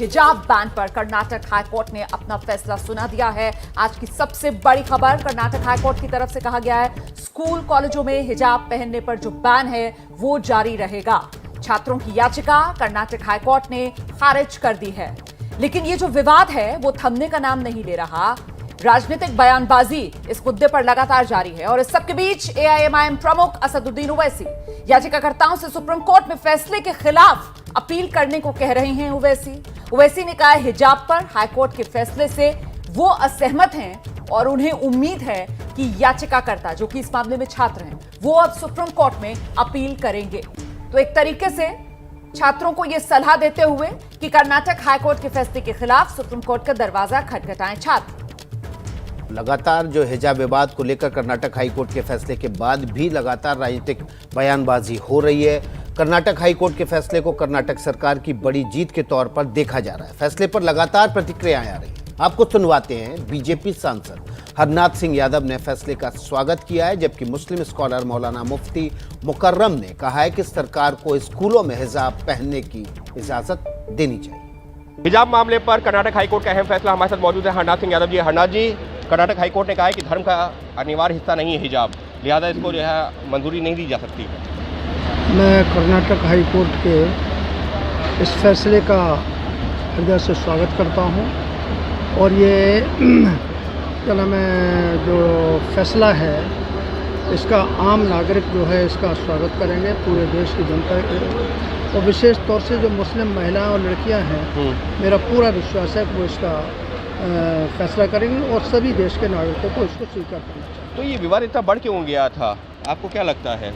हिजाब बैन पर कर्नाटक हाईकोर्ट ने अपना फैसला सुना दिया है। आज की सबसे बड़ी खबर कर्नाटक हाईकोर्ट की तरफ से कहा गया है, स्कूल कॉलेजों में हिजाब पहनने पर जो बैन है वो जारी रहेगा। छात्रों की याचिका कर्नाटक हाईकोर्ट ने खारिज कर दी है, लेकिन ये जो विवाद है वो थमने का नाम नहीं ले रहा। राजनीतिक बयानबाजी इस मुद्दे पर लगातार जारी है और इस सबके बीच एआईएमआईएम प्रमुख असदुद्दीन ओवैसी याचिकाकर्ताओं से सुप्रीम कोर्ट में फैसले के खिलाफ अपील करने को कह रहे हैं। ओवैसी ने कहा हिजाब पर हाईकोर्ट के फैसले से वो असहमत हैं और उन्हें उम्मीद है कि याचिकाकर्ता जो कि इस मामले में छात्र हैं वो अब सुप्रीम कोर्ट में अपील करेंगे। तो एक तरीके से छात्रों को यह सलाह देते हुए कि कर्नाटक हाईकोर्ट के फैसले के खिलाफ सुप्रीम कोर्ट का दरवाजा खटखटाएं छात्र। लगातार जो हिजाब विवाद को लेकर कर्नाटक हाईकोर्ट के फैसले के बाद भी लगातार राजनीतिक बयानबाजी हो रही है। कर्नाटक हाईकोर्ट के फैसले को कर्नाटक सरकार की बड़ी जीत के तौर पर देखा जा रहा है। फैसले पर लगातार प्रतिक्रियाएं आ रही हैं। आपको सुनवाते हैं। बीजेपी सांसद हरनाथ सिंह यादव ने फैसले का स्वागत किया है, जबकि मुस्लिम स्कॉलर मौलाना मुफ्ती मुकर्रम ने कहा है कि सरकार को स्कूलों में हिजाब पहनने की इजाजत देनी चाहिए। हिजाब मामले पर कर्नाटक हाईकोर्ट का अहम फैसला। हमारे साथ मौजूद है हरनाथ सिंह यादव जी। हरनाथ जी, कर्नाटक हाईकोर्ट ने कहा है कि धर्म का अनिवार्य हिस्सा नहीं है हिजाब, लिहाजा इसको जो है मंजूरी नहीं दी जा सकती। मैं कर्नाटक हाईकोर्ट के इस फैसले का हृदय से स्वागत करता हूं और ये क्या नाम है जो फैसला है इसका आम नागरिक जो है इसका स्वागत करेंगे, पूरे देश की जनता और विशेष तौर से जो मुस्लिम महिलाएं और लड़कियां हैं, मेरा पूरा विश्वास है कि वो इसका फैसला करेंगे और सभी देश के नागरिकों को इसको स्वीकार करना चाहिए। तो ये विवाद इतना बढ़ क्यों गया था, आपको क्या लगता है?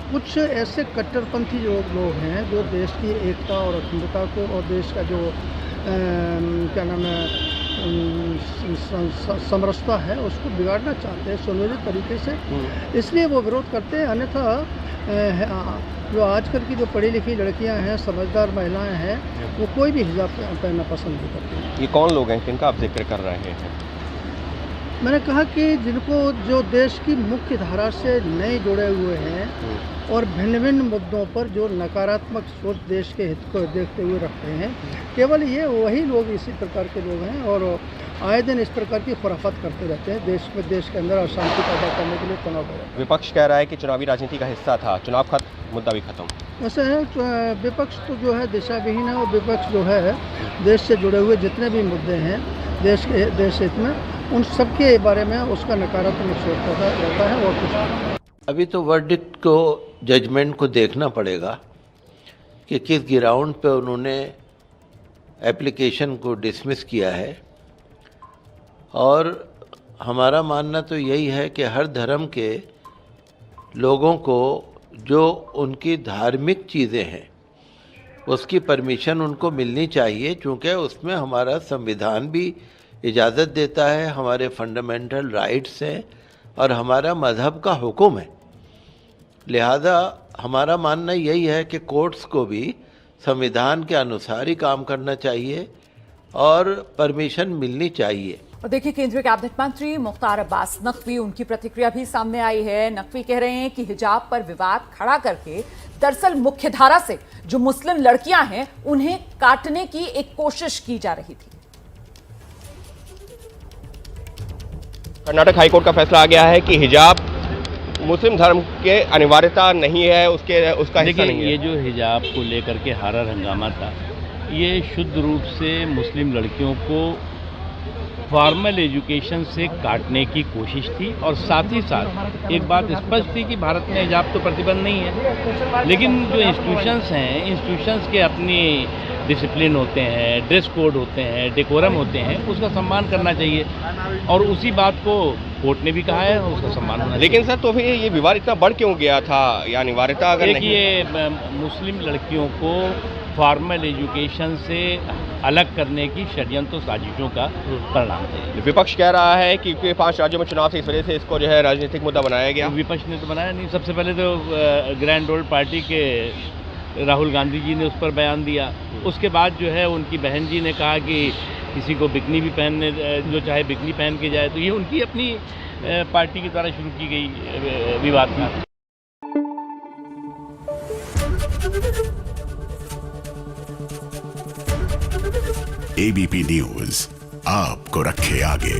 कुछ ऐसे कट्टरपंथी लोग हैं जो देश की एकता और अखंडता को और देश का जो क्या नाम है समरसता है उसको बिगाड़ना चाहते हैं सुनियोजित तरीके से, इसलिए वो विरोध करते हैं। अन्यथा जो आजकल की जो पढ़ी लिखी लड़कियां हैं, समझदार महिलाएं हैं, वो कोई भी हिजाब पहनना पसंद नहीं करती। ये कौन लोग हैं जिनका आप जिक्र कर रहे हैं? मैंने कहा कि जिनको जो देश की मुख्य धारा से नए जुड़े हुए हैं और भिन्न भिन्न मुद्दों पर जो नकारात्मक सोच देश के हित को देखते हुए रखते हैं, केवल ये वही लोग इसी प्रकार के लोग हैं और आए दिन इस प्रकार की खुराफात करते रहते हैं। देश के अंदर अशांति पैदा करने के लिए तनाव पैदा। विपक्ष कह रहा है कि चुनावी राजनीति का हिस्सा था, चुनाव खत्म, मुद्दा भी खत्म। ऐसे है विपक्ष तो जो है दिशाविहीन है और विपक्ष जो है देश से जुड़े हुए जितने भी मुद्दे हैं देश हित में, उन सब के बारे में उसका नकारात्मक सोच रहता है और कुछ। अभी तो वर्डिक्ट को, जजमेंट को देखना पड़ेगा कि किस ग्राउंड पे उन्होंने एप्लीकेशन को डिसमिस किया है। और हमारा मानना तो यही है कि हर धर्म के लोगों को जो उनकी धार्मिक चीज़ें हैं उसकी परमिशन उनको मिलनी चाहिए, क्योंकि उसमें हमारा संविधान भी इजाज़त देता है, हमारे फंडामेंटल राइट्स हैं और हमारा मज़हब का हुक्म है। लिहाजा हमारा मानना यही है कि कोर्ट्स को भी संविधान के अनुसार ही काम करना चाहिए और परमिशन मिलनी चाहिए। और देखिए, केंद्रीय कैबिनेट मंत्री मुख्तार अब्बास नकवी, उनकी प्रतिक्रिया भी सामने आई है। नकवी कह रहे हैं कि हिजाब पर विवाद खड़ा करके दरअसल मुख्यधारा से जो मुस्लिम लड़कियां हैं उन्हें काटने की एक कोशिश की जा रही थी। कर्नाटक हाईकोर्ट का फैसला आ गया है कि हिजाब मुस्लिम धर्म के अनिवार्यता नहीं है, उसका हिस्सा नहीं है। ये जो हिजाब को लेकर के हारा हंगामा था, ये शुद्ध रूप से मुस्लिम लड़कियों को फॉर्मल एजुकेशन से काटने की कोशिश थी और साथ ही साथ एक बात स्पष्ट थी कि भारत में हिजाब तो प्रतिबंध नहीं है, लेकिन जो इंस्टीट्यूशंस हैं, इंस्टीट्यूशंस के अपनी डिसिप्लिन होते हैं, ड्रेस कोड होते हैं, डेकोरम होते हैं, उसका सम्मान करना चाहिए और उसी बात को कोर्ट ने भी कहा है, उसका सम्मान होना चाहिए। लेकिन सर, तो फिर ये विवाद इतना बढ़ क्यों गया था? या अनिवार्यता अगर नहीं, ये मुस्लिम लड़कियों को फॉर्मल एजुकेशन से अलग करने की षड्यंत्र साजिशों का परिणाम है। विपक्ष कह रहा है कि 5 राज्यों में चुनाव थे, इस वजह से इसको जो है राजनीतिक मुद्दा बनाया गया। विपक्ष ने तो बनाया नहीं। सबसे पहले तो ग्रैंड ओल्ड पार्टी के राहुल गांधी जी ने उस पर बयान दिया। उसके बाद जो है उनकी बहन जी ने कहा कि किसी को बिकनी भी पहनने, जो चाहे बिकनी पहन के जाए। तो ये उनकी अपनी पार्टी की द्वारा शुरू की गई विवाद थी। एबीपी न्यूज आपको रखे आगे।